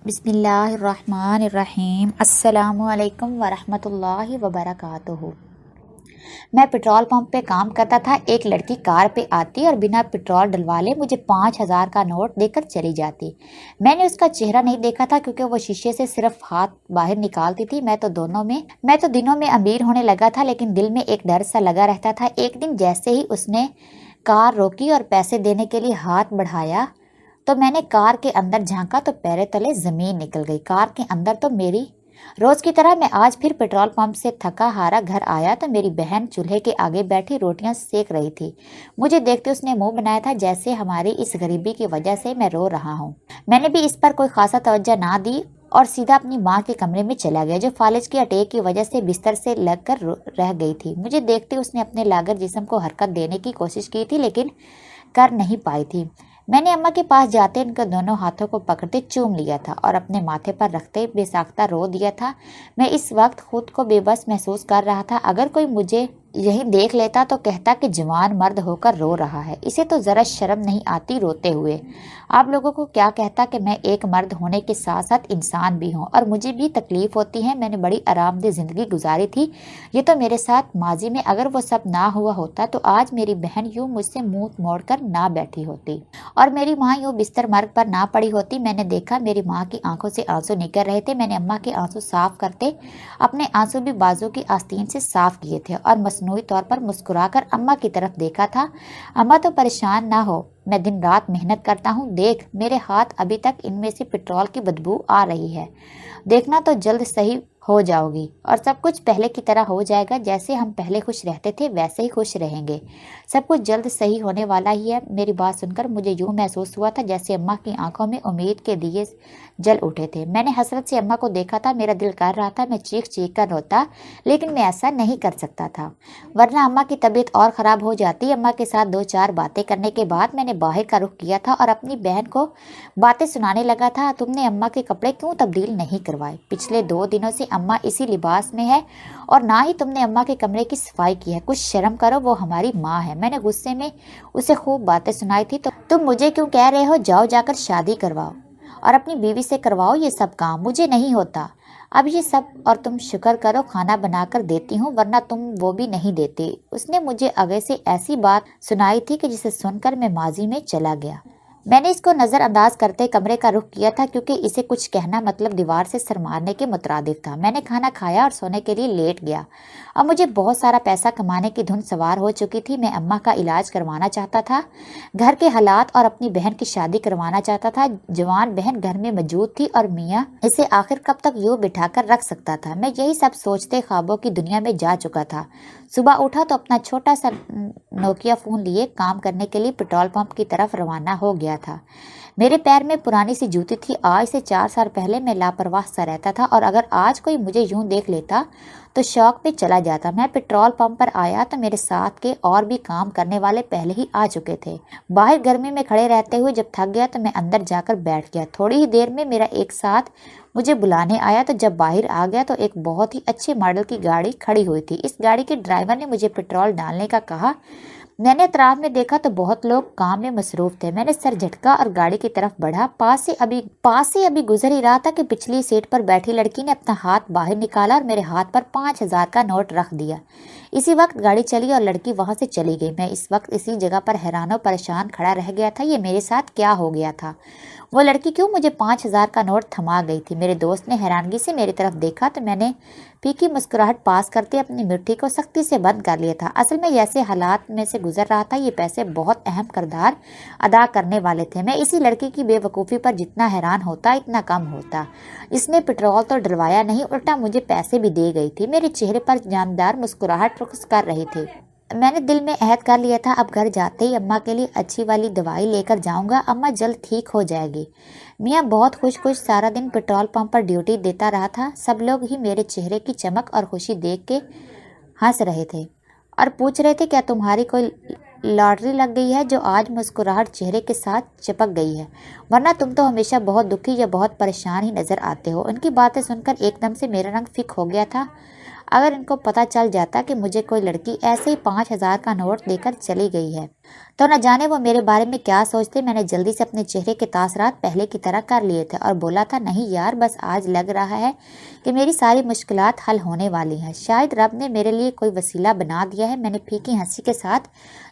بسم اللہ الرحمن الرحیم۔ السلام علیکم ورحمۃ اللہ وبرکاتہ۔ میں پٹرول پمپ پہ کام کرتا تھا۔ ایک لڑکی کار پہ آتی اور بنا پٹرول ڈلوالے مجھے 5,000 کا نوٹ دے کر چلی جاتی۔ میں نے اس کا چہرہ نہیں دیکھا تھا کیونکہ وہ شیشے سے صرف ہاتھ باہر نکالتی تھی۔ میں تو دنوں میں امیر ہونے لگا تھا، لیکن دل میں ایک ڈر سا لگا رہتا تھا۔ ایک دن جیسے ہی اس نے کار روکی اور پیسے دینے کے لیے ہاتھ بڑھایا تو میں نے کار کے اندر جھانکا تو پیرے تلے زمین نکل گئی۔ کار کے اندر تو میری روز کی طرح میں آج پھر پٹرول پمپ سے تھکا ہارا گھر آیا تو میری بہن چولہے کے آگے بیٹھی روٹیاں سیک رہی تھی۔ مجھے دیکھتے اس نے منہ بنایا تھا جیسے ہماری اس غریبی کی وجہ سے میں رو رہا ہوں۔ میں نے بھی اس پر کوئی خاصا توجہ نہ دی اور سیدھا اپنی ماں کے کمرے میں چلا گیا، جو فالج کی اٹیک کی وجہ سے بستر سے لگ کر رہ گئی تھی۔ مجھے دیکھتے اس نے اپنے لاغر جسم کو حرکت دینے کی کوشش کی تھی لیکن کر نہیں پائی تھی۔ میں نے اماں کے پاس جاتے ان کے دونوں ہاتھوں کو پکڑتے چوم لیا تھا اور اپنے ماتھے پر رکھتے بے ساختہ رو دیا تھا۔ میں اس وقت خود کو بے بس محسوس کر رہا تھا۔ اگر کوئی مجھے یہی دیکھ لیتا تو کہتا کہ جوان مرد ہو کر رو رہا ہے، اسے تو ذرا شرم نہیں آتی روتے ہوئے۔ آپ لوگوں کو کیا کہتا کہ میں ایک مرد ہونے کے ساتھ ساتھ انسان بھی ہوں اور مجھے بھی تکلیف ہوتی ہے۔ میں نے بڑی آرام دہ زندگی گزاری تھی، یہ تو میرے ساتھ ماضی میں۔ اگر وہ سب نہ ہوا ہوتا تو آج میری بہن یوں مجھ سے منہ موڑ کر نہ بیٹھی ہوتی اور میری ماں یوں بستر مرگ پر نہ پڑی ہوتی۔ میں نے دیکھا میری ماں کی آنکھوں سے آنسو نکل رہے تھے۔ میں نے اماں کے آنسو صاف کرتے اپنے آنسو بھی بازو کی آستین سے صاف کیے تھے اور مصنوعی طور پر مسکرا کر اماں کی طرف دیکھا تھا۔ اماں تو پریشان نہ ہو، میں دن رات محنت کرتا ہوں، دیکھ میرے ہاتھ ابھی تک ان میں سے پٹرول کی بدبو آ رہی ہے، دیکھنا تو جلد صحیح ہو جاؤ گی اور سب کچھ پہلے کی طرح ہو جائے گا۔ جیسے ہم پہلے خوش رہتے تھے ویسے ہی خوش رہیں گے، سب کچھ جلد صحیح ہونے والا ہی ہے۔ میری بات سن کر مجھے یوں محسوس ہوا تھا جیسے اماں کی آنکھوں میں امید کے دیے جل اٹھے تھے۔ میں نے حسرت سے اماں کو دیکھا تھا، میرا دل کر رہا تھا میں چیخ چیخ کر روتا، لیکن میں ایسا نہیں کر سکتا تھا ورنہ اماں کی طبیعت اور خراب ہو جاتی۔ اماں کے ساتھ 2-4 باتیں کرنے کے بعد میں نے باہر کا رخ کیا تھا اور اپنی بہن کو باتیں سنانے لگا تھا۔ تم نے اماں کے کپڑے کیوں تبدیل نہیں کروائے؟ پچھلے 2 دنوں سے اماں اسی لباس میں ہے اور نہ ہی تم نے اماں کے کمرے کی صفائی کی ہے، کچھ شرم کرو، وہ ہماری ماں ہے۔ میں نے غصے میں اسے خوب باتیں سنائی تھی۔ تو تم مجھے کیوں کہہ رہے ہو جاؤ جا کر شادی کرواؤ اور اپنی بیوی سے کرواؤ یہ سب کام، مجھے نہیں ہوتا اب یہ سب، اور تم شکر کرو کھانا بنا کر دیتی ہوں ورنہ تم وہ بھی نہیں دیتے۔ اس نے مجھے آگے سے ایسی بات سنائی تھی کہ جسے سن کر میں ماضی میں چلا گیا۔ میں نے اس کو نظر انداز کرتے کمرے کا رخ کیا تھا کیونکہ اسے کچھ کہنا مطلب دیوار سے سر مارنے کے مترادف تھا۔ میں نے کھانا کھایا اور سونے کے لیے لیٹ گیا۔ اب مجھے بہت سارا پیسہ کمانے کی دھن سوار ہو چکی تھی۔ میں اماں کا علاج کروانا چاہتا تھا، گھر کے حالات اور اپنی بہن کی شادی کروانا چاہتا تھا۔ جوان بہن گھر میں موجود تھی اور میاں اسے آخر کب تک یوں بٹھا کر رکھ سکتا تھا۔ میں یہی سب سوچتے خوابوں کی دنیا میں جا چکا تھا۔ صبح اٹھا تو اپنا چھوٹا سا نوکیا فون لیے کام کرنے کے لیے پٹرول پمپ کی طرف روانہ ہو گیا تھا۔ میرے پیر میں پرانی سی جوتی تھی، آج سے 4 سال پہلے میں لاپرواہ سا رہتا تھا اور اگر آج کوئی مجھے یوں دیکھ لیتا تو شوق میں چلا جاتا۔ میں پٹرول پمپ پر آیا تو میرے ساتھ کے اور بھی کام کرنے والے پہلے ہی آ چکے تھے۔ باہر گرمی میں کھڑے رہتے ہوئے جب تھک گیا تو میں اندر جا کر بیٹھ گیا۔ تھوڑی ہی دیر میں میرا ایک ساتھ مجھے بلانے آیا تو جب باہر آ گیا تو ایک بہت ہی اچھے ماڈل کی گاڑی کھڑی ہوئی تھی۔ اس گاڑی کے ڈرائیور نے مجھے پٹرول ڈالنے کا کہا۔ میں نے اطراف میں دیکھا تو بہت لوگ کام میں مصروف تھے۔ میں نے سر جھٹکا اور گاڑی کی طرف بڑھا۔ پاس سے ابھی گزر ہی رہا تھا کہ پچھلی سیٹ پر بیٹھی لڑکی نے اپنا ہاتھ باہر نکالا اور میرے ہاتھ پر 5,000 کا نوٹ رکھ دیا۔ اسی وقت گاڑی چلی اور لڑکی وہاں سے چلی گئی۔ میں اس وقت اسی جگہ پر حیران و پریشان کھڑا رہ گیا تھا، یہ میرے ساتھ کیا ہو گیا تھا؟ وہ لڑکی کیوں مجھے 5,000 کا نوٹ تھما گئی تھی؟ میرے دوست نے حیرانگی سے میری طرف دیکھا تو میں نے پھیکی مسکراہٹ پاس کرتے اپنی مٹھی کو سختی سے بند کر لیا تھا۔ اصل میں جیسے حالات میں سے گزر رہا تھا یہ پیسے بہت اہم کردار ادا کرنے والے تھے۔ میں اسی لڑکی کی بے وقوفی پر جتنا حیران ہوتا اتنا کم ہوتا۔ اس نے پٹرول تو ڈلوایا نہیں، الٹا مجھے پیسے بھی دے گئی تھی۔ میرے چہرے پر جاندار مسکراہٹ رقص کر رہی تھی۔ میں نے دل میں عہد کر لیا تھا اب گھر جاتے ہی اماں کے لیے اچھی والی دوائی لے کر جاؤں گا، اماں جلد ٹھیک ہو جائے گی۔ میاں بہت خوش سارا دن پٹرول پمپ پر ڈیوٹی دیتا رہا تھا۔ سب لوگ ہی میرے چہرے کی چمک اور خوشی دیکھ کے ہنس رہے تھے اور پوچھ رہے تھے کیا تمہاری کوئی لاٹری لگ گئی ہے جو آج مسکراہٹ چہرے کے ساتھ چپک گئی ہے، ورنہ تم تو ہمیشہ بہت دکھی یا بہت پریشان ہی نظر آتے ہو۔ ان کی باتیں سن کر ایک دم سے میرا رنگ فک ہو گیا تھا۔ اگر ان کو پتہ چل جاتا کہ مجھے کوئی لڑکی ایسے ہی 5,000 کا نوٹ دے کر چلی گئی ہے تو نہ جانے وہ میرے بارے میں کیا سوچتے۔ میں نے جلدی سے اپنے چہرے کے تاثرات پہلے کی طرح کر لیے تھے اور بولا تھا، نہیں یار، بس آج لگ رہا ہے کہ میری ساری مشکلات حل ہونے والی ہیں، شاید رب نے میرے لیے کوئی وسیلہ بنا دیا ہے۔ میں نے پھیکی ہنسی کے ساتھ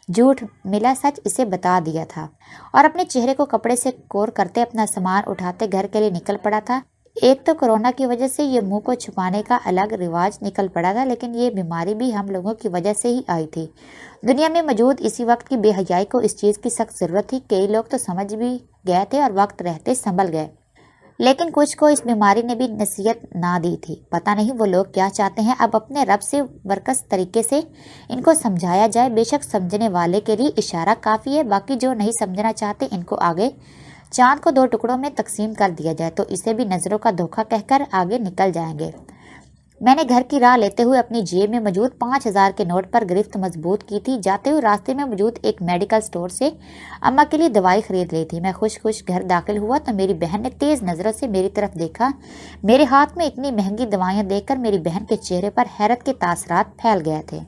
جھوٹ ملا سچ اسے بتا دیا تھا اور اپنے چہرے کو کپڑے سے کور کرتے اپنا سامان اٹھاتے گھر کے لیے نکل پڑا تھا۔ ایک تو کورونا کی وجہ سے یہ منہ کو چھپانے کا الگ رواج نکل پڑا تھا، لیکن یہ بیماری بھی ہم لوگوں کی وجہ سے ہی آئی تھی۔ دنیا میں موجود اسی وقت کی بے حیائی کو اس چیز کی سخت ضرورت تھی۔ کئی لوگ تو سمجھ بھی گئے تھے اور وقت رہتے سنبھل گئے، لیکن کچھ کو اس بیماری نے بھی نصیحت نہ دی تھی۔ پتہ نہیں وہ لوگ کیا چاہتے ہیں۔ اب اپنے رب سے برکس طریقے سے ان کو سمجھایا جائے۔ بے شک سمجھنے والے کے لیے اشارہ کافی ہے، باقی جو نہیں سمجھنا چاہتے ان کو آگے چاند کو 2 ٹکڑوں میں تقسیم کر دیا جائے تو اسے بھی نظروں کا دھوکہ کہہ کر آگے نکل جائیں گے۔ میں نے گھر کی راہ لیتے ہوئے اپنی جیب میں موجود 5,000 کے نوٹ پر گرفت مضبوط کی تھی۔ جاتے ہوئے راستے میں موجود ایک میڈیکل سٹور سے اماں کے لیے دوائی خرید لی تھی۔ میں خوش گھر داخل ہوا تو میری بہن نے تیز نظروں سے میری طرف دیکھا۔ میرے ہاتھ میں اتنی مہنگی دوائیاں دیکھ کر میری بہن کے چہرے پر حیرت کے تاثرات پھیل گئے تھے۔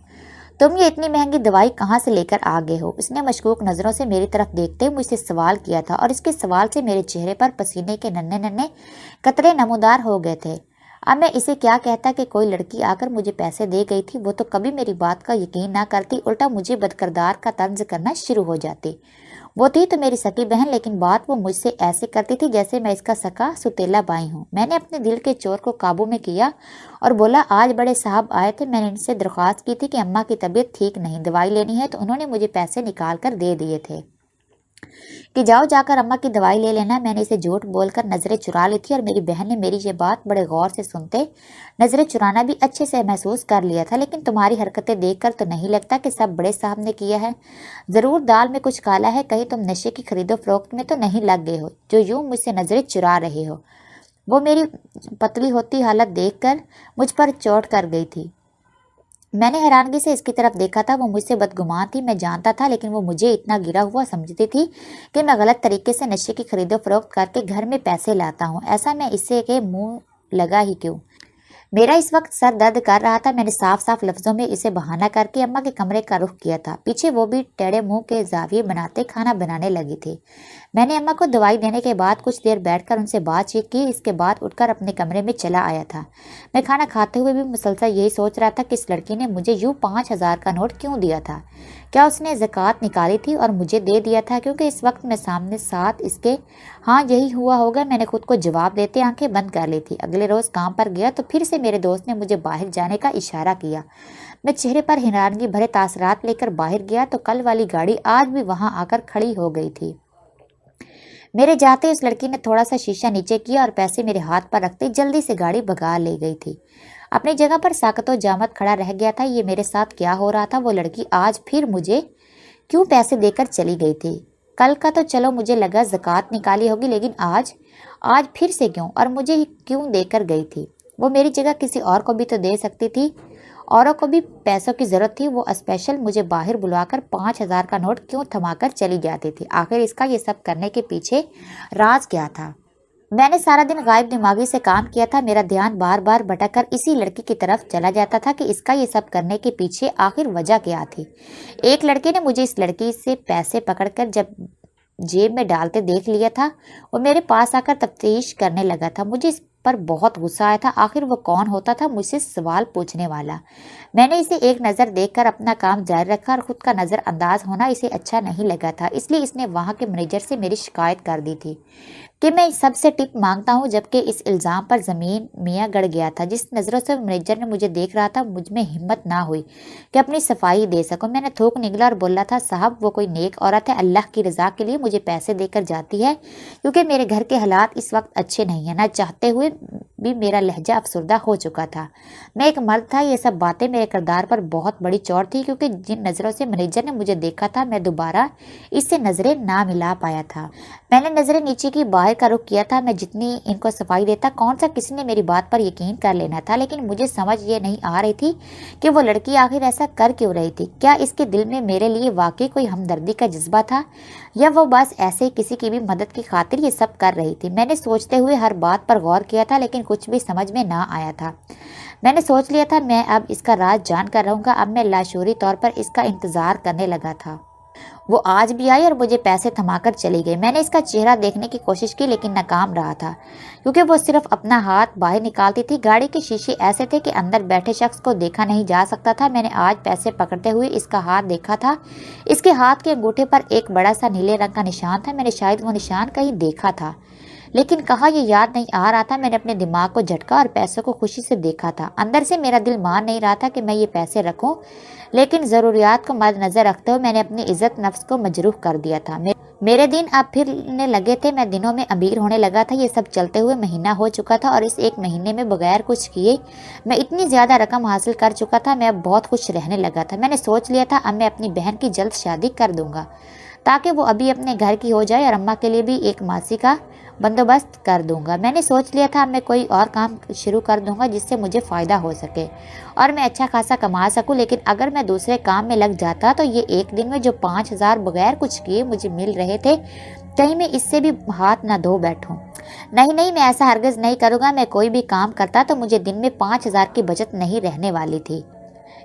تم یہ اتنی مہنگی دوائی کہاں سے لے کر آ گئے ہو؟ اس نے مشکوک نظروں سے میری طرف دیکھتے مجھ سے سوال کیا تھا اور اس کے سوال سے میرے چہرے پر پسینے کے ننھے قطرے نمودار ہو گئے تھے۔ اب میں اسے کیا کہتا کہ کوئی لڑکی آ کر مجھے پیسے دے گئی تھی، وہ تو کبھی میری بات کا یقین نہ کرتی، الٹا مجھے بدکردار کا طنز کرنا شروع ہو جاتی۔ وہ تھی تو میری سکی بہن، لیکن بات وہ مجھ سے ایسے کرتی تھی جیسے میں اس کا سکا ستیلا بھائی ہوں۔ میں نے اپنے دل کے چور کو قابو میں کیا اور بولا، آج بڑے صاحب آئے تھے، میں نے ان سے درخواست کی تھی کہ اماں کی طبیعت ٹھیک نہیں، دوائی لینی ہے، تو انہوں نے مجھے پیسے نکال کر دے دیے تھے کہ جاؤ جا کر اماں کی دوائی لے لینا۔ میں نے اسے جھوٹ بول کر نظریں چرا لی تھی اور میری بہن نے میری یہ بات بڑے غور سے سنتے نظریں چرانا بھی اچھے سے محسوس کر لیا تھا، لیکن تمہاری حرکتیں دیکھ کر تو نہیں لگتا کہ سب بڑے صاحب نے کیا ہے۔ ضرور دال میں کچھ کالا ہے، کہیں تم نشے کی خرید و فروخت میں تو نہیں لگ گئے ہو جو یوں مجھ سے نظریں چرا رہے ہو۔ وہ میری پتلی ہوتی حالت دیکھ کر مجھ پر چوٹ کر گئی تھی۔ میں نے حیرانگی سے اس کی طرف دیکھا تھا۔ وہ مجھ سے بدگمان تھی، میں جانتا تھا، لیکن وہ مجھے اتنا گرا ہوا سمجھتی تھی کہ میں غلط طریقے سے نشے کی خرید و فروخت کر کے گھر میں پیسے لاتا ہوں۔ ایسا میں اسے کہ منہ لگا ہی کیوں؟ میرا اس وقت سر درد کر رہا تھا۔ میں نے صاف لفظوں میں اسے بہانہ کر کے اماں کے کمرے کا رخ کیا تھا۔ پیچھے وہ بھی ٹیڑے منہ کے زاویے بناتے کھانا بنانے لگی تھی۔ میں نے اماں کو دوائی دینے کے بعد کچھ دیر بیٹھ کر ان سے بات چیت کی، اس کے بعد اٹھ کر اپنے کمرے میں چلا آیا تھا۔ میں کھانا کھاتے ہوئے بھی مسلسل یہی سوچ رہا تھا کہ اس لڑکی نے مجھے یوں 5,000 کا نوٹ کیوں دیا تھا؟ کیا اس نے زکوٰۃ نکالی تھی اور مجھے دے دیا تھا؟ کیونکہ اس وقت میں سامنے ساتھ اس کے ہاں یہی ہوا ہوگا۔ میں نے خود کو جواب دیتے آنکھیں بند کر لی تھی۔ اگلے روز کام پر گیا تو پھر سے میرے دوست نے مجھے باہر جانے کا اشارہ کیا۔ میں چہرے پر حیرانگی بھرے تاثرات لے کر باہر گیا تو کل والی گاڑی آج بھی وہاں آ کر کھڑی ہو گئی تھی۔ میرے جاتے اس لڑکی نے تھوڑا سا شیشہ نیچے کیا اور پیسے میرے ہاتھ پر رکھتے جلدی سے گاڑی بھگا لے گئی تھی۔ اپنی جگہ پر ساکت و جامت کھڑا رہ گیا تھا۔ یہ میرے ساتھ کیا ہو رہا تھا؟ وہ لڑکی آج پھر مجھے کیوں پیسے دے کر چلی گئی تھی؟ کل کا تو چلو مجھے لگا زکوٰۃ نکالی ہوگی، لیکن آج پھر سے کیوں؟ اور مجھے ہی کیوں دے کر گئی تھی؟ وہ میری جگہ کسی اور کو بھی تو دے سکتی تھی۔ اوروں کو بھی پیسوں کی ضرورت تھی، وہ اسپیشل مجھے باہر بلوا کر 5,000 کا نوٹ کیوں تھما کر چلی جاتی تھی؟ آخر اس کا یہ سب کرنے کے پیچھے راز کیا تھا؟ میں نے سارا دن غائب دماغی سے کام کیا تھا۔ میرا دھیان بار بار بھٹک کر اسی لڑکی کی طرف چلا جاتا تھا کہ اس کا یہ سب کرنے کے پیچھے آخر وجہ کیا تھی۔ ایک لڑکے نے مجھے اس لڑکی سے پیسے پکڑ کر جب جیب میں ڈالتے دیکھ لیا تھا، وہ میرے پاس آ کر تفتیش کرنے لگا تھا۔ مجھے اس پر بہت غصہ آیا تھا۔ آخر وہ کون ہوتا تھا مجھ سے سوال پوچھنے والا؟ میں نے اسے ایک نظر دیکھ کر اپنا کام جاری رکھا اور خود کا نظر انداز ہونا اسے اچھا نہیں لگا تھا، اس لیے اس نے وہاں کے مینیجر سے میری شکایت کر دی تھی کہ میں سب سے ٹپ مانگتا ہوں، جبکہ اس الزام پر زمین میاں گڑ گیا تھا۔ جس نظروں سے مینیجر نے مجھے دیکھ رہا تھا، مجھ میں ہمت نہ ہوئی کہ اپنی صفائی دے سکوں۔ میں نے تھوک نگلا اور بولا تھا، صاحب وہ کوئی نیک عورت ہے، اللہ کی رضا کے لیے مجھے پیسے دے کر جاتی ہے، کیونکہ میرے گھر کے حالات اس وقت اچھے نہیں ہیں۔ نہ چاہتے ہوئے بھی میرا لہجہ افسردہ ہو چکا تھا۔ میں ایک مرد تھا۔ یہ سب باتیں میرے کردار پر بہت بڑی چوٹ تھی، کیونکہ جن نظروں سے مینیجر نے مجھے دیکھا تھا میں دوبارہ اس سے نظریں نہ ملا پایا تھا۔ میں نے نظریں نیچے کی باہر کا رخ کیا تھا۔ میں جتنی ان کو صفائی دیتا، کون سا کسی نے میری بات پر یقین کر لینا تھا، لیکن مجھے سمجھ یہ نہیں آ رہی تھی کہ وہ لڑکی آخر ایسا کر کیوں رہی تھی۔ کیا اس کے دل میں میرے لیے واقعی کوئی ہمدردی کا جذبہ تھا، یا وہ بس ایسے ہی کسی کی بھی مدد کی خاطر یہ سب کر رہی تھی؟ میں نے سوچتے ہوئے ہر بات پر غور کیا تھا، لیکن کچھ بھی سمجھ میں نہ آیا تھا۔ میں نے سوچ لیا تھا میں اب اس کا راز جان کر رہوں گا۔ اب میں لاشعوری طور پر اس کا انتظار کرنے لگا تھا۔ وہ آج بھی آئی اور مجھے پیسے تھما کر چلی گئی۔ میں نے اس کا چہرہ دیکھنے کی کوشش کی لیکن ناکام رہا تھا، کیونکہ وہ صرف اپنا ہاتھ باہر نکالتی تھی۔ گاڑی کے شیشے ایسے تھے کہ اندر بیٹھے شخص کو دیکھا نہیں جا سکتا تھا۔ میں نے آج پیسے پکڑتے ہوئے اس کا ہاتھ دیکھا تھا۔ اس کے ہاتھ کے انگوٹھے پر ایک بڑا سا نیلے رنگ کا نشان تھا۔ میں نے شاید وہ نشان کہیں دیکھا تھا، لیکن کہاں یہ یاد نہیں آ رہا تھا۔ میں نے اپنے دماغ کو جھٹکا اور پیسوں کو خوشی سے دیکھا تھا۔ اندر سے میرا دل مان نہیں رہا تھا کہ میں یہ پیسے رکھوں، لیکن ضروریات کو مد نظر رکھتے ہوئے میں نے اپنی عزت نفس کو مجروح کر دیا تھا۔ میرے دن اب پھرنے لگے تھے۔ میں دنوں میں امیر ہونے لگا تھا۔ یہ سب چلتے ہوئے مہینہ ہو چکا تھا اور اس ایک مہینے میں بغیر کچھ کیے میں اتنی زیادہ رقم حاصل کر چکا تھا، میں اب بہت خوش رہنے لگا تھا۔ میں نے سوچ لیا تھا اب میں اپنی بہن کی جلد شادی کر دوں گا تاکہ وہ ابھی اپنے گھر کی ہو جائے اور اماں کے لیے بھی ایک ماسی کا بندوبست کر دوں گا۔ میں نے سوچ لیا تھا اب میں کوئی اور کام شروع کر دوں گا جس سے مجھے فائدہ ہو سکے اور میں اچھا خاصا کما سکوں، لیکن اگر میں دوسرے کام میں لگ جاتا تو یہ ایک دن میں جو 5,000 بغیر کچھ کیے مجھے مل رہے تھے، کہیں میں اس سے بھی ہاتھ نہ دھو بیٹھوں۔ نہیں، میں ایسا ہرگز نہیں کروں گا۔ میں کوئی بھی کام کرتا تو مجھے دن میں 5,000 کی بچت نہیں رہنے والی تھی۔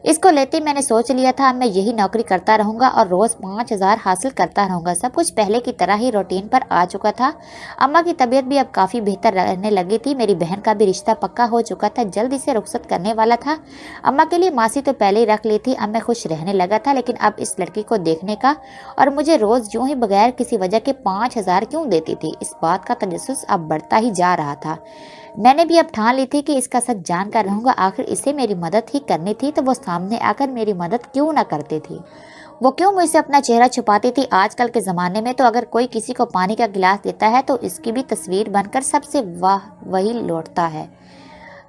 اس کو لیتے میں نے سوچ لیا تھا اب میں یہی نوکری کرتا رہوں گا اور روز 5,000 حاصل کرتا رہوں گا۔ سب کچھ پہلے کی طرح ہی روٹین پر آ چکا تھا۔ اماں کی طبیعت بھی اب کافی بہتر رہنے لگی تھی۔ میری بہن کا بھی رشتہ پکا ہو چکا تھا، جلد اسے رخصت کرنے والا تھا۔ اماں کے لیے ماسی تو پہلے ہی رکھ لی تھی۔ اب میں خوش رہنے لگا تھا، لیکن اب اس لڑکی کو دیکھنے کا اور مجھے روز یوں ہی بغیر کسی وجہ کے 5,000 کیوں دیتی تھی، اس بات کا تجسس اب بڑھتا ہی جا رہا تھا۔ میں نے بھی اب ٹھان لی تھی کہ اس کا سچ جان کر رہوں گا۔ آخر اسے میری مدد ہی کرنی تھی تو وہ سامنے آ کر میری مدد کیوں نہ کرتی تھی؟ وہ کیوں مجھ سے اپنا چہرہ چھپاتی تھی؟ آج کل کے زمانے میں تو اگر کوئی کسی کو پانی کا گلاس دیتا ہے تو اس کی بھی تصویر بن کر سب سے وہی لوٹتا ہے،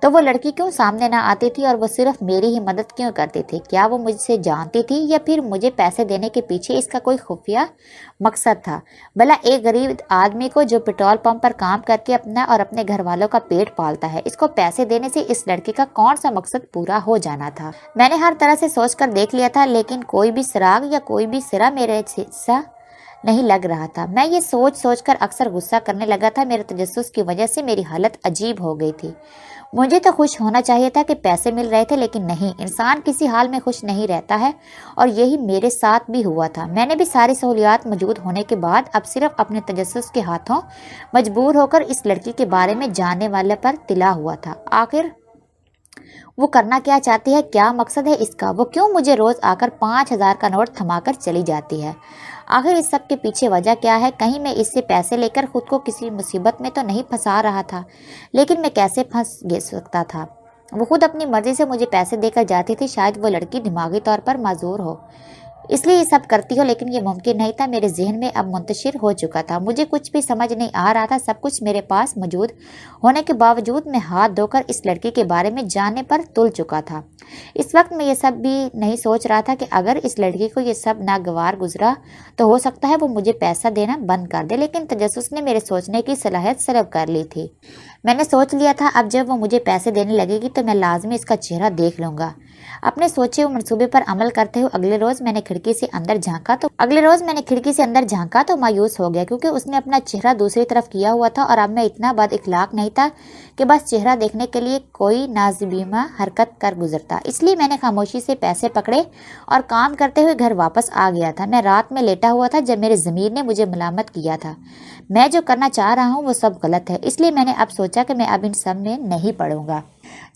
تو وہ لڑکی کیوں سامنے نہ آتی تھی اور وہ صرف میری ہی مدد کیوں کرتی تھی؟ کیا وہ مجھ سے جانتی تھی یا پھر مجھے پیسے دینے کے پیچھے اس کا کوئی خفیہ مقصد تھا؟ بھلا ایک غریب آدمی کو جو پیٹرول پمپ پر کام کر کے اپنا اور اپنے گھر والوں کا پیٹ پالتا ہے، اس کو پیسے دینے سے اس لڑکی کا کون سا مقصد پورا ہو جانا تھا؟ میں نے ہر طرح سے سوچ کر دیکھ لیا تھا، لیکن کوئی بھی سراغ یا کوئی بھی سرا میرے حصہ نہیں لگ رہا تھا۔ میں یہ سوچ کر اکثر غصہ کرنے لگا تھا۔ میرے تجسس کی وجہ سے میری حالت عجیب ہو گئی تھی۔ مجھے تو خوش ہونا چاہیے تھا کہ پیسے مل رہے تھے، لیکن نہیں، انسان کسی حال میں خوش نہیں رہتا ہے، اور یہی میرے ساتھ بھی ہوا تھا۔ میں نے بھی ساری سہولیات موجود ہونے کے بعد اب صرف اپنے تجسس کے ہاتھوں مجبور ہو کر اس لڑکی کے بارے میں جاننے والے پر تلا ہوا تھا۔ آخر وہ کرنا کیا چاہتی ہے؟ کیا مقصد ہے اس کا؟ وہ کیوں مجھے روز آ کر 5,000 کا نوٹ تھما کر چلی جاتی ہے؟ آخر اس سب کے پیچھے وجہ کیا ہے؟ کہیں میں اس سے پیسے لے کر خود کو کسی مصیبت میں تو نہیں پھنسا رہا تھا؟ لیکن میں کیسے پھنس سکتا تھا؟ وہ خود اپنی مرضی سے مجھے پیسے دے کر جاتی تھی۔ شاید وہ لڑکی دماغی طور پر معذور ہو، اس لیے یہ سب کرتی ہو، لیکن یہ ممکن نہیں تھا۔ میرے ذہن میں اب منتشر ہو چکا تھا، مجھے کچھ بھی سمجھ نہیں آ رہا تھا۔ سب کچھ میرے پاس موجود ہونے کے باوجود میں ہاتھ دھو کر اس لڑکی کے بارے میں جاننے پر تل چکا تھا۔ اس وقت میں یہ سب بھی نہیں سوچ رہا تھا کہ اگر اس لڑکی کو یہ سب ناگوار گزرا تو ہو سکتا ہے وہ مجھے پیسہ دینا بند کر دے، لیکن تجسس نے میرے سوچنے کی صلاحیت سلب کر لی تھی۔ میں نے سوچ لیا تھا اب جب وہ مجھے پیسے دینے لگے گی تو میں لازمی اس کا چہرہ دیکھ لوں گا۔ اپنے سوچے ہوئے منصوبے پر عمل کرتے ہوئے اگلے روز میں نے کھڑکی سے اندر جھانکا تو مایوس ہو گیا، کیونکہ اس نے اپنا چہرہ دوسری طرف کیا ہوا تھا اور اب میں اتنا بد اخلاق نہیں تھا کہ بس چہرہ دیکھنے کے لیے کوئی نازیبہ حرکت کر گزرتا۔ اس لیے میں نے خاموشی سے پیسے پکڑے اور کام کرتے ہوئے گھر واپس آ گیا تھا۔ میں رات میں لیٹا ہوا تھا جب میرے ضمیر نے مجھے ملامت کیا تھا۔ میں جو کرنا چاہ رہا ہوں وہ سب غلط ہے، اس لیے میں نے اب سوچا کہ میں اب ان سب میں نہیں پڑوں گا،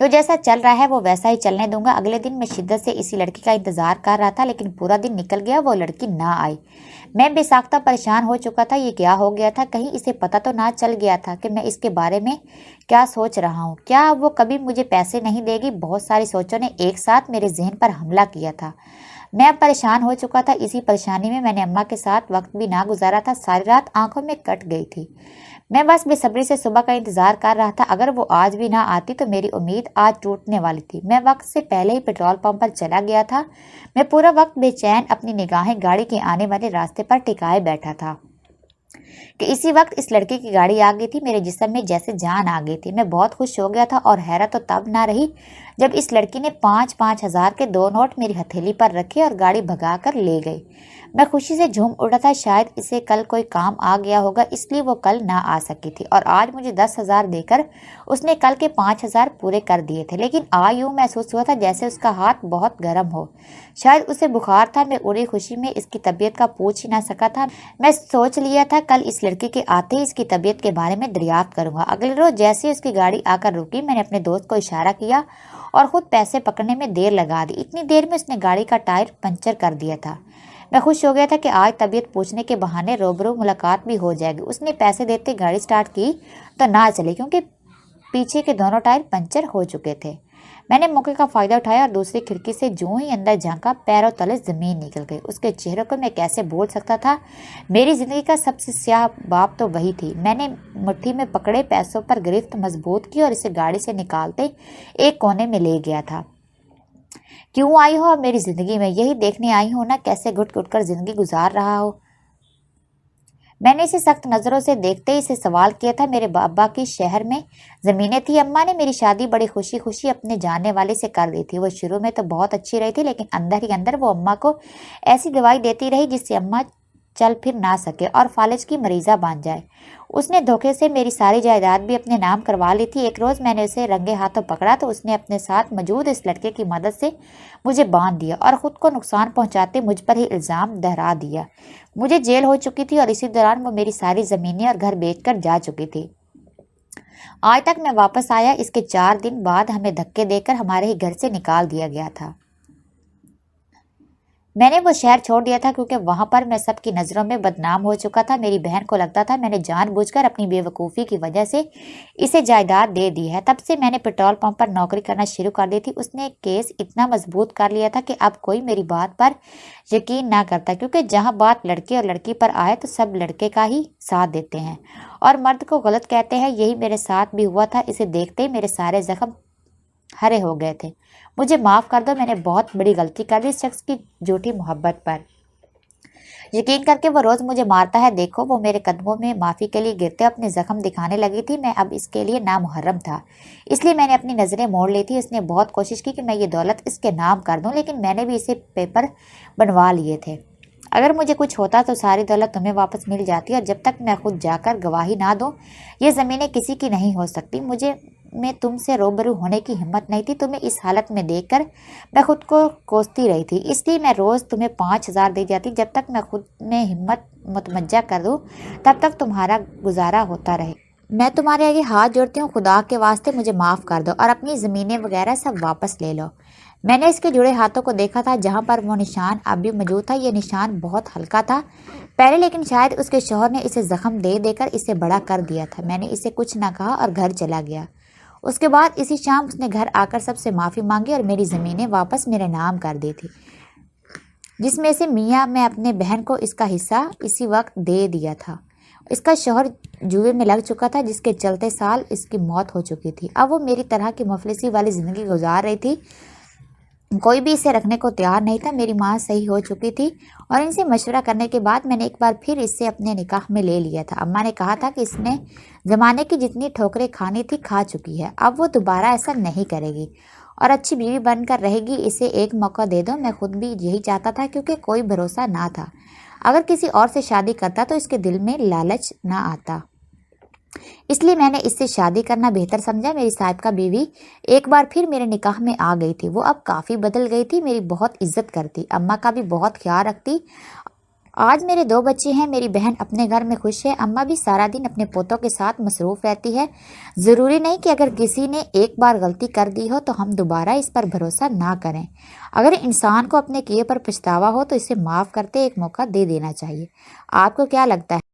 جو جیسا چل رہا ہے وہ ویسا ہی چلنے دوں گا۔ اگلے دن میں شدت سے اسی لڑکی کا انتظار کر رہا تھا، لیکن پورا دن نکل گیا، وہ لڑکی نہ آئی۔ میں بے ساختہ پریشان ہو چکا تھا۔ یہ کیا ہو گیا تھا؟ کہیں اسے پتہ تو نہ چل گیا تھا کہ میں اس کے بارے میں کیا سوچ رہا ہوں؟ کیا وہ کبھی مجھے پیسے نہیں دے گی؟ بہت ساری سوچوں نے ایک ساتھ میرے ذہن پر حملہ کیا تھا۔ میں اب پریشان ہو چکا تھا۔ اسی پریشانی میں نے اماں کے ساتھ وقت بھی نہ گزارا تھا۔ ساری رات آنکھوں میں کٹ گئی تھی۔ میں بس بے صبری سے صبح کا انتظار کر رہا تھا۔ اگر وہ آج بھی نہ آتی تو میری امید آج ٹوٹنے والی تھی۔ میں وقت سے پہلے ہی پیٹرول پمپ پر چلا گیا تھا۔ میں پورا وقت بے چین اپنی نگاہیں گاڑی کے آنے والے راستے پر ٹکائے بیٹھا تھا کہ اسی وقت اس لڑکی کی گاڑی آ گئی تھی۔ میرے جسم میں جیسے جان آ گئی تھی۔ میں بہت خوش ہو گیا تھا اور حیرت تو تب نہ رہی جب اس لڑکی نے 5,000 کے 2 نوٹ میری ہتھیلی پر رکھے اور گاڑی بھگا کر لے گئی۔ میں خوشی سے جھوم اٹھا تھا، شاید اسے کل کوئی کام آ گیا ہوگا اس لیے وہ کل نہ آ سکی تھی، اور آج مجھے 10,000 دے کر اس نے کل کے 5,000 پورے کر دیے تھے۔ لیکن یوں محسوس ہوا تھا جیسے اس کا ہاتھ بہت گرم ہو، شاید اسے بخار تھا۔ میں اڑی خوشی میں اس کی طبیعت کا پوچھ ہی نہ سکا تھا۔ میں سوچ لیا تھا کل اس لڑکی کے آتے ہی اس کی طبیعت کے بارے میں دریافت کروں گا۔ اگلے روز جیسے اس کی گاڑی آ کر رکی، میں نے اپنے دوست کو اشارہ کیا اور خود پیسے پکڑنے میں دیر لگا دی۔ اتنی دیر میں اس نے گاڑی کا ٹائر پنچر کر دیا تھا۔ میں خوش ہو گیا تھا کہ آج طبیعت پوچھنے کے بہانے روبرو ملاقات بھی ہو جائے گی۔ اس نے پیسے دیتے گاڑی سٹارٹ کی تو نہ چلی کیونکہ پیچھے کے دونوں ٹائر پنچر ہو چکے تھے۔ میں نے موقع کا فائدہ اٹھایا اور دوسری کھڑکی سے جوں ہی اندر جھانکا، پیروں تلے زمین نکل گئی۔ اس کے چہرے کو میں کیسے بول سکتا تھا؟ میری زندگی کا سب سے سیاہ باب تو وہی تھی۔ میں نے مٹھی میں پکڑے پیسوں پر گرفت مضبوط کی اور اسے گاڑی سے نکالتے ایک کونے میں لے گیا تھا۔ کیوں آئی ہو اب میری زندگی میں؟ یہی دیکھنے آئی ہو نا کیسے گھٹ گھٹ کر زندگی گزار رہا ہو۔ میں نے اسے سخت نظروں سے دیکھتے ہی اسے سوال کیا تھا۔ میرے ابا کی شہر میں زمینیں تھی، اماں نے میری شادی بڑی خوشی خوشی اپنے جاننے والے سے کر دی تھی۔ وہ شروع میں تو بہت اچھی رہی تھی، لیکن اندر ہی اندر وہ اماں کو ایسی دوائی دیتی رہی جس سے اماں چل پھر نہ سکے اور فالج کی مریضہ بن جائے۔ اس نے دھوکے سے میری ساری جائیداد بھی اپنے نام کروا لی تھی۔ ایک روز میں نے اسے رنگے ہاتھوں پکڑا تو اس نے اپنے ساتھ موجود اس لڑکے کی مدد سے مجھے باندھ دیا اور خود کو نقصان پہنچاتے مجھ پر ہی الزام دہرا دیا۔ مجھے جیل ہو چکی تھی اور اسی دوران وہ میری ساری زمینیں اور گھر بیچ کر جا چکی تھی۔ آج تک میں واپس آیا، اس کے 4 دن بعد ہمیں دھکے دے کر ہمارے ہی گھر سے نکال دیا گیا تھا۔ میں نے وہ شہر چھوڑ دیا تھا کیونکہ وہاں پر میں سب کی نظروں میں بدنام ہو چکا تھا۔ میری بہن کو لگتا تھا میں نے جان بوجھ کر اپنی بے وقوفی کی وجہ سے اسے جائیداد دے دی ہے۔ تب سے میں نے پیٹرول پمپ پر نوکری کرنا شروع کر دی تھی۔ اس نے کیس اتنا مضبوط کر لیا تھا کہ اب کوئی میری بات پر یقین نہ کرتا، کیونکہ جہاں بات لڑکے اور لڑکی پر آئے تو سب لڑکے کا ہی ساتھ دیتے ہیں اور مرد کو غلط کہتے ہیں۔ یہی میرے ساتھ بھی ہوا تھا۔ اسے دیکھتے ہی میرے سارے زخم ہرے ہو گئے تھے۔ مجھے معاف کر دو، میں نے بہت بڑی غلطی کر دی اس شخص کی جھوٹی محبت پر یقین کر کے۔ وہ روز مجھے مارتا ہے، دیکھو وہ میرے قدموں میں معافی کے لیے گرتے اپنے زخم دکھانے لگی تھی۔ میں اب اس کے لیے نامحرم تھا، اس لیے میں نے اپنی نظریں موڑ لی تھی۔ اس نے بہت کوشش کی کہ میں یہ دولت اس کے نام کر دوں، لیکن میں نے بھی اسے پیپر بنوا لیے تھے۔ اگر مجھے کچھ ہوتا تو ساری دولت تمہیں واپس مل جاتی، اور جب تک میں خود جا کر گواہی نہ دوں یہ زمینیں کسی کی نہیں ہو سکتی۔ میں تم سے روبرو ہونے کی ہمت نہیں تھی۔ تمہیں اس حالت میں دیکھ کر میں خود کو کوستی رہی تھی، اس لیے میں روز تمہیں 5,000 دے جاتی۔ جب تک میں خود میں ہمت متمجہ کر دوں تب تک تمہارا گزارا ہوتا رہے۔ میں تمہارے آگے ہاتھ جوڑتی ہوں، خدا کے واسطے مجھے معاف کر دو اور اپنی زمینیں وغیرہ سب واپس لے لو۔ میں نے اس کے جڑے ہاتھوں کو دیکھا تھا جہاں پر وہ نشان اب بھی موجود تھا۔ یہ نشان بہت ہلکا تھا پہلے، لیکن شاید اس کے شوہر نے اسے زخم دے دے کر اسے بڑا کر دیا تھا۔ میں نے اسے کچھ نہ کہا اور گھر چلا گیا۔ اس کے بعد اسی شام اس نے گھر آ کر سب سے معافی مانگی اور میری زمینیں واپس میرے نام کر دی تھی، جس میں سے میاں میں اپنے بہن کو اس کا حصہ اسی وقت دے دیا تھا۔ اس کا شوہر جوئے میں لگ چکا تھا، جس کے چلتے سال اس کی موت ہو چکی تھی۔ اب وہ میری طرح کی مفلسی والی زندگی گزار رہی تھی، کوئی بھی اسے رکھنے کو تیار نہیں تھا۔ میری ماں صحیح ہو چکی تھی اور ان سے مشورہ کرنے کے بعد میں نے ایک بار پھر اس سے اپنے نکاح میں لے لیا تھا۔ اماں نے کہا تھا کہ اس نے زمانے کی جتنی ٹھوکریں کھانی تھی کھا چکی ہے، اب وہ دوبارہ ایسا نہیں کرے گی اور اچھی بیوی بن کر رہے گی۔ اسے ایک موقع دے دو۔ میں خود بھی یہی چاہتا تھا کیونکہ کوئی بھروسہ نہ تھا۔ اگر کسی اور سے شادی کرتا تو اس کے دل میں لالچ نہ آتا، اس لیے میں نے اس سے شادی کرنا بہتر سمجھا۔ میری سابقہ بیوی ایک بار پھر میرے نکاح میں آ گئی تھی۔ وہ اب کافی بدل گئی تھی، میری بہت عزت کرتی، اماں کا بھی بہت خیال رکھتی۔ آج میرے 2 بچے ہیں، میری بہن اپنے گھر میں خوش ہے، اماں بھی سارا دن اپنے پوتوں کے ساتھ مصروف رہتی ہے۔ ضروری نہیں کہ اگر کسی نے ایک بار غلطی کر دی ہو تو ہم دوبارہ اس پر بھروسہ نہ کریں۔ اگر انسان کو اپنے کیے پر پچھتاوا ہو تو اسے معاف کرتے ایک موقع دے دینا چاہیے۔ آپ کو کیا لگتا ہے؟